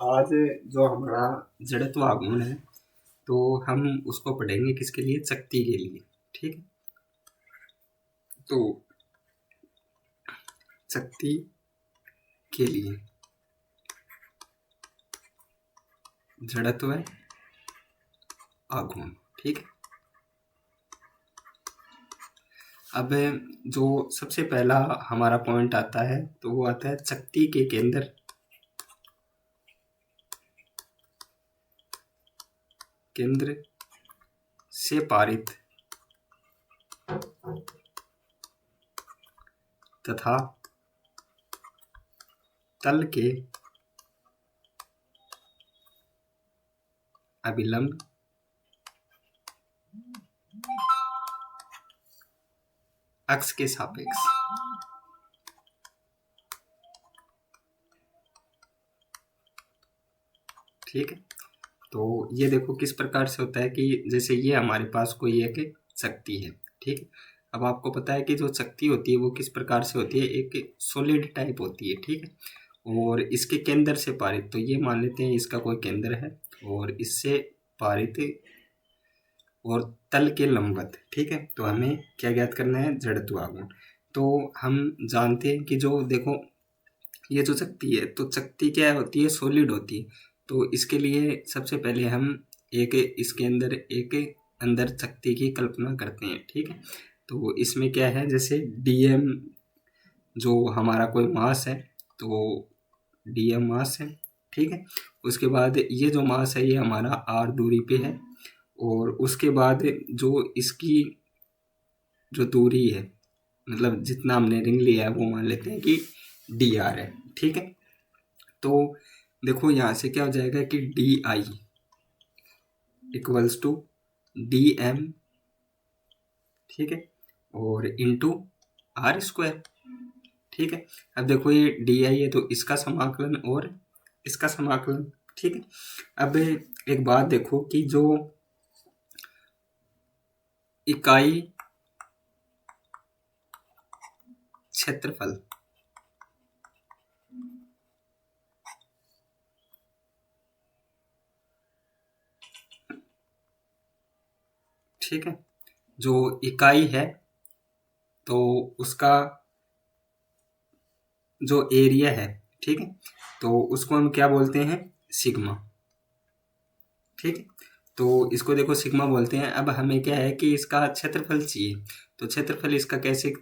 आज जो हमारा जड़त्व आघूर्ण है तो हम उसको पढ़ेंगे किसके लिए, शक्ति के लिए। ठीक है, तो शक्ति के लिए जड़त्व आघूर्ण। ठीक है, अब जो सबसे पहला हमारा पॉइंट आता है तो वो आता है शक्ति के केंद्र से पारित तथा तल के अभिलंब अक्ष के सापेक्ष। ठीक है, तो ये देखो किस प्रकार से होता है कि जैसे ये हमारे पास कोई एक शक्ति है। ठीक है, अब आपको पता है कि जो शक्ति होती है वो किस प्रकार से होती है, एक सॉलिड टाइप होती है। ठीक है, और इसके केंद्र से पारित, तो ये मान लेते हैं इसका कोई केंद्र है और इससे पारित और तल के लंबवत। ठीक है, तो हमें क्या ज्ञात करना है, जड़त्व आघूर्ण। तो हम जानते हैं कि जो देखो ये जो शक्ति है, तो शक्ति क्या होती है, सॉलिड होती है। तो इसके लिए सबसे पहले हम एक इसके अंदर एक अंदर शक्ति की कल्पना करते हैं। ठीक है, तो इसमें क्या है, जैसे डीएम जो हमारा कोई मास है, तो डीएम मास है। ठीक है, उसके बाद ये जो मास है ये हमारा आर दूरी पे है, और उसके बाद जो इसकी जो दूरी है, मतलब जितना हमने रिंग लिया है वो मान लेते हैं कि डी आर है। ठीक है, तो देखो यहाँ से क्या हो जाएगा कि D I equals to D M. ठीक है, और इंटू आर स्क्वायर। ठीक है, अब देखो ये डी आई है तो इसका समाकलन और इसका समाकलन। ठीक है, अब एक बात देखो कि जो इकाई क्षेत्रफल ठीक है, जो इकाई है तो उसका जो एरिया है, ठीक है, तो उसको हम क्या बोलते हैं, सिग्मा। ठीक है, तो इसको देखो सिग्मा बोलते हैं। अब हमें क्या है कि इसका क्षेत्रफल चाहिए, तो क्षेत्रफल इसका कैसे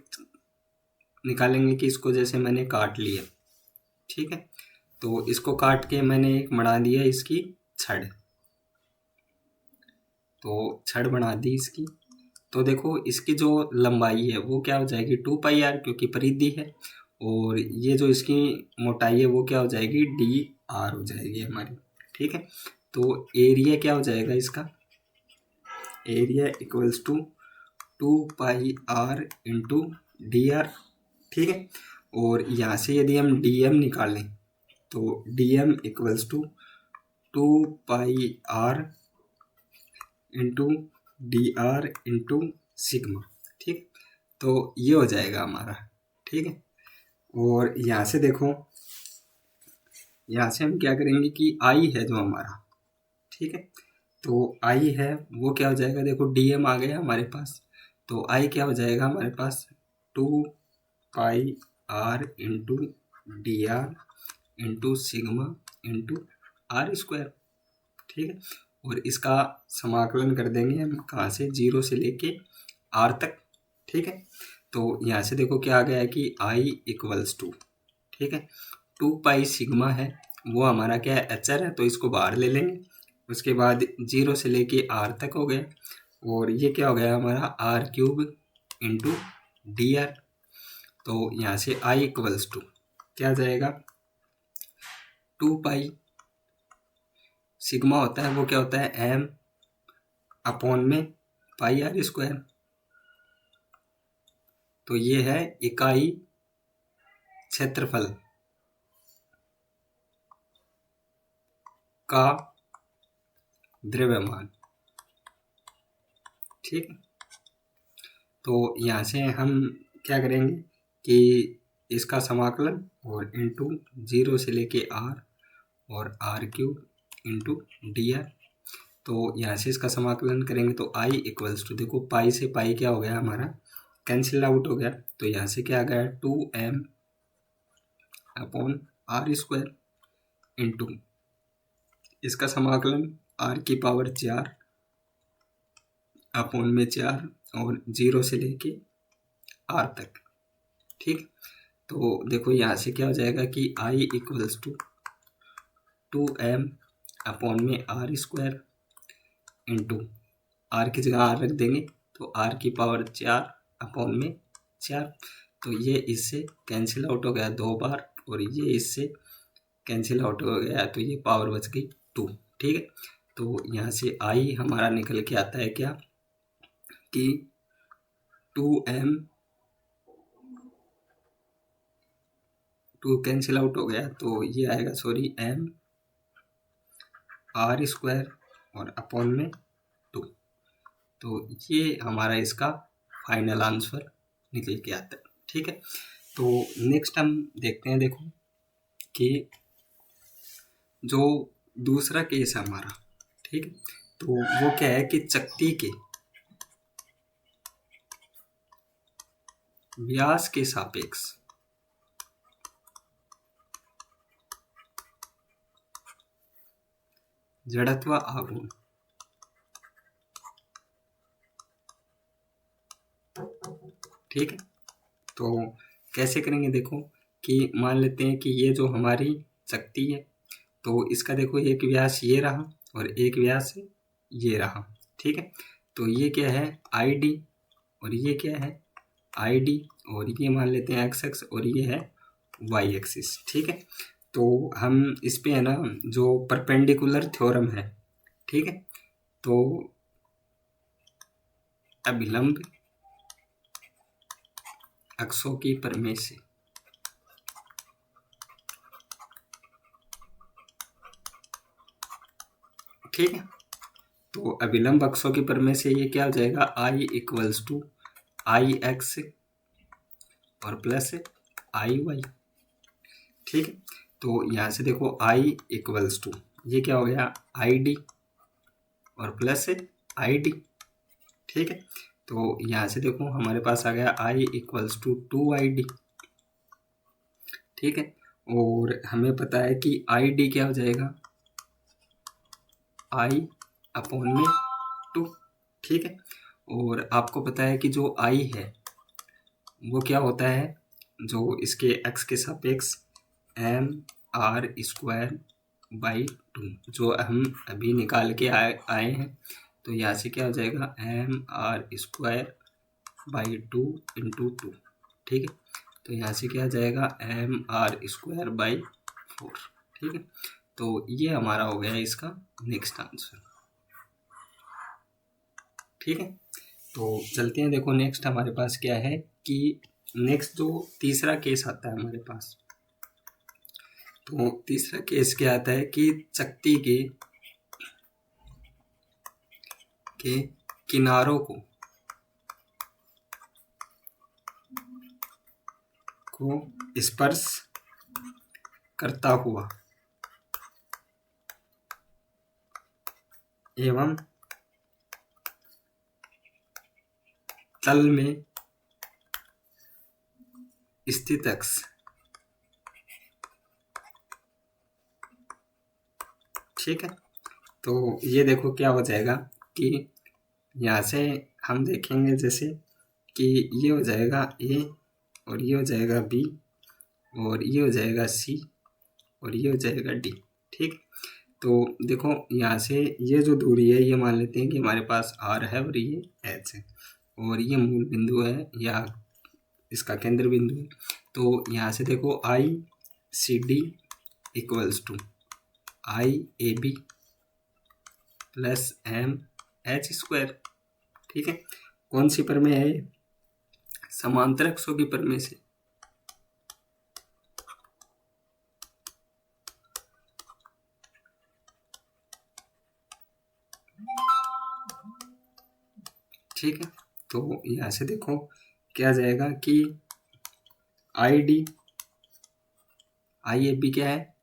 निकालेंगे कि इसको जैसे मैंने काट लिया। ठीक है, तो इसको काट के मैंने एक बना दिया इसकी छड़, तो छड़ बना दी इसकी। तो देखो इसकी जो लंबाई है वो क्या हो जाएगी, 2πr, क्योंकि परिधि है, और ये जो इसकी मोटाई है वो क्या हो जाएगी, dr हो जाएगी हमारी। ठीक है, तो एरिया क्या हो जाएगा इसका, area equals to 2πr into dr। ठीक है, और यहाँ से यदि हम dm निकालें तो dm equals to 2πr into dr into sigma. ठीक, तो ये हो जाएगा हमारा। ठीक है, और यहाँ से देखो, यहाँ से हम क्या करेंगे कि आई है जो हमारा, ठीक है, तो आई है वो क्या हो जाएगा, देखो डीएम आ गया हमारे पास, तो आई क्या हो जाएगा हमारे पास, 2πr into D R into sigma into R square. ठीक है, और इसका समाकलन कर देंगे हम कहाँ से, 0 से लेके आर तक। ठीक है, तो यहाँ से देखो क्या आ गया है कि आई इक्वल्स टू, ठीक है, 2π सिग्मा है वो हमारा क्या है, एचआर है, तो इसको बाहर ले लेंगे। उसके बाद 0 से लेके आर तक हो गया, और ये क्या हो गया हमारा R cube into D R. तो यहाँ से आई इक्वल्स टू क्या जाएगा, 2π सिग्मा होता है वो क्या होता है, एम अपॉन में पाई आर स्क्वायर। तो ये है इकाई क्षेत्रफल का द्रव्यमान। ठीक है, तो यहाँ से हम क्या करेंगे कि इसका समाकलन और इंटू 0 से लेके आर और R cube into D R. तो यहाँ से इसका समाकलन करेंगे तो आई इक्वल्स टू, देखो पाई से पाई क्या हो गया हमारा, कैंसिल आउट हो गया। तो यहाँ से क्या आ गया 2m upon are square into इसका समाकलन आर की पावर 4 अपॉन में 4 और 0 से लेके आर तक। ठीक, तो देखो यहाँ से क्या हो जाएगा कि आई इक्वल्स टू 2m अपॉन में आर स्क्वायर इंटू आर की जगह आर रख देंगे तो आर की पावर 4 अपॉन में 4। तो ये इससे कैंसिल आउट हो गया 2 बार और ये इससे कैंसिल आउट हो गया, तो ये पावर बच गई 2। ठीक है, तो यहाँ से आई हमारा निकल के आता है क्या कि 2m, 2 कैंसिल आउट हो गया तो ये आएगा सॉरी m आर स्क्वायर और अपॉन में 2। तो ये हमारा इसका फाइनल आंसर निकल के आता है। ठीक है, तो नेक्स्ट हम देखते हैं, देखो कि जो दूसरा केस है हमारा, ठीक है, तो वो क्या है कि चकती के व्यास के सापेक्ष जड़त्व आघूर्ण, ठीक है, तो कैसे करेंगे, देखो कि मान लेते हैं कि ये जो हमारी चकती है तो इसका देखो एक व्यास ये रहा और एक व्यास ये रहा। ठीक है, तो ये क्या है आई डी और ये क्या है आई डी और ये मान लेते हैं एक्स एक्स और ये है वाई एक्सिस। ठीक है, तो हम इस पे है ना जो परपेंडिकुलर थ्योरम है, ठीक है, तो अभिलंब अक्षों की प्रमेय से, ठीक है, तो अभिलंब अक्षों की प्रमेय से ये क्या हो जाएगा आई इक्वल्स टू आई एक्स और प्लस आई वाई। ठीक है, तो यहाँ से देखो आई इक्वल्स टू ये क्या हो गया आई डी और प्लस आई डी। ठीक है, तो यहाँ से देखो हमारे पास आ गया आई इक्वल्स टू 2ID। ठीक है, और हमें पता है कि आई डी क्या हो जाएगा आई अपॉन में 2। ठीक है, और आपको पता है कि जो आई है वो क्या होता है, जो इसके एक्स के सापेक्ष एम आर स्क्वायर बाई 2, जो हम अभी निकाल के आए हैं। तो यहाँ से क्या हो जाएगा M R square by 2 into 2। ठीक है, तो यहाँ से क्या आ जाएगा एम आर स्क्वायर बाई 4। ठीक है, तो ये हमारा हो गया इसका नेक्स्ट आंसर। ठीक है, तो चलते हैं, देखो नेक्स्ट हमारे पास क्या है कि नेक्स्ट जो तीसरा केस आता है हमारे पास, तो तीसरा केस क्या आता है कि चकती के किनारों को स्पर्श करता हुआ एवं तल में स्थित अक्ष, ठीक है, तो ये देखो क्या हो जाएगा कि यहाँ से हम देखेंगे जैसे कि ये हो जाएगा ए और ये हो जाएगा बी और ये हो जाएगा सी और ये हो जाएगा डी। ठीक, तो देखो यहाँ से ये जो दूरी है ये मान लेते हैं कि हमारे पास आर है और ये एच है और ये मूल बिंदु है या इसका केंद्र बिंदु है। तो यहाँ से देखो I C D equals to I A B plus M H square. ठीक है, कौन सी प्रमेय है ये, समांतर अक्षों की प्रमेय से। ठीक है, तो यहाँ से देखो क्या जाएगा कि I D I A B क्या है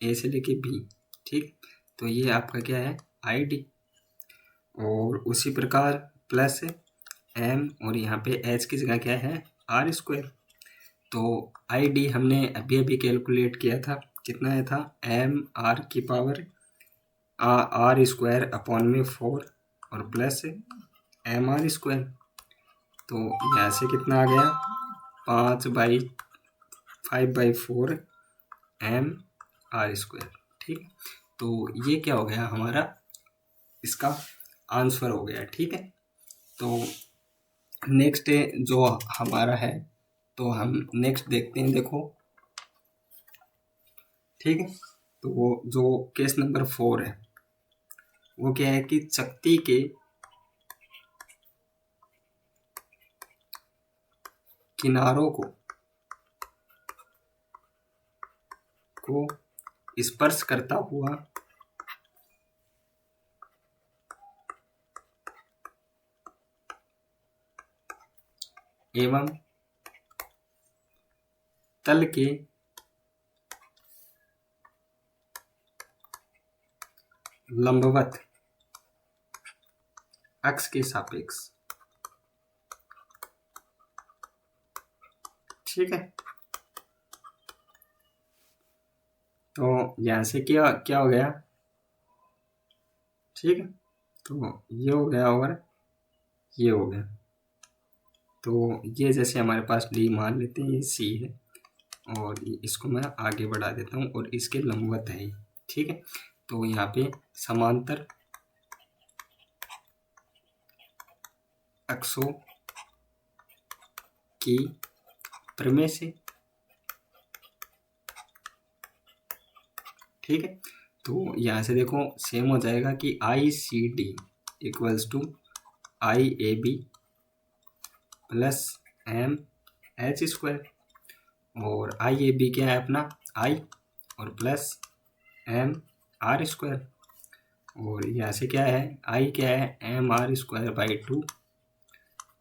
ए से लेके बी, ठीक। तो ये आपका क्या है, आई डी। और उसी प्रकार प्लस एम, और यहाँ पे एच की जगह क्या है, आर स्क्वायर। तो आई डी हमने अभी अभी कैलकुलेट किया था, कितना आया था, एम आर की पावर आर स्क्वायर अपॉन में 4 और प्लस एम आर स्क्वायर। तो यहाँ से कितना आ गया, 5/4 एम आर स्क्वायर, ठीक। तो ये क्या हो गया हमारा, इसका आंसर हो गया, ठीक है। तो नेक्स्ट जो हमारा है, तो हम नेक्स्ट देखते हैं, देखो, ठीक है। तो वो जो केस नंबर 4 है, वो क्या है कि चकती के किनारों को स्पर्श करता हुआ एवं तल के लंबवत अक्ष के सापेक्ष, ठीक है। तो यहां से क्या क्या हो गया, ठीक है। तो ये हो गया और ये हो गया। तो ये जैसे हमारे पास डी मान लेते हैं, ये सी है, और इसको मैं आगे बढ़ा देता हूँ, और इसके लंबवत है, ठीक है। तो यहाँ पे समांतर अक्षों की प्रमेय से, ठीक है। तो यहाँ से देखो सेम हो जाएगा कि I C D equals to I A B plus M H square, और आई ए बी क्या है अपना आई, और प्लस एम आर स्क्वायर, और यहाँ से क्या है, आई क्या है, एम आर स्क्वायर बाई 2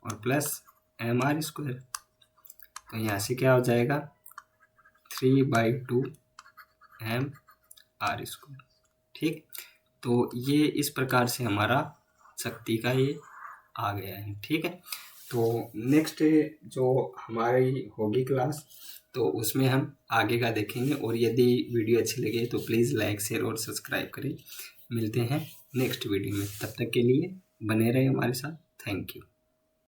और प्लस एम आर स्क्वायर। तो यहाँ से क्या हो जाएगा, 3/2 एम आर स्क्वायर, ठीक। तो ये इस प्रकार से हमारा शक्ति का ये आ गया है, ठीक है। तो नेक्स्ट जो हमारी होगी क्लास, तो उसमें हम आगे का देखेंगे, और यदि वीडियो अच्छी लगे तो प्लीज़ लाइक शेयर और सब्सक्राइब करें। मिलते हैं नेक्स्ट वीडियो में, तब तक के लिए बने रहें हमारे साथ। Thank you.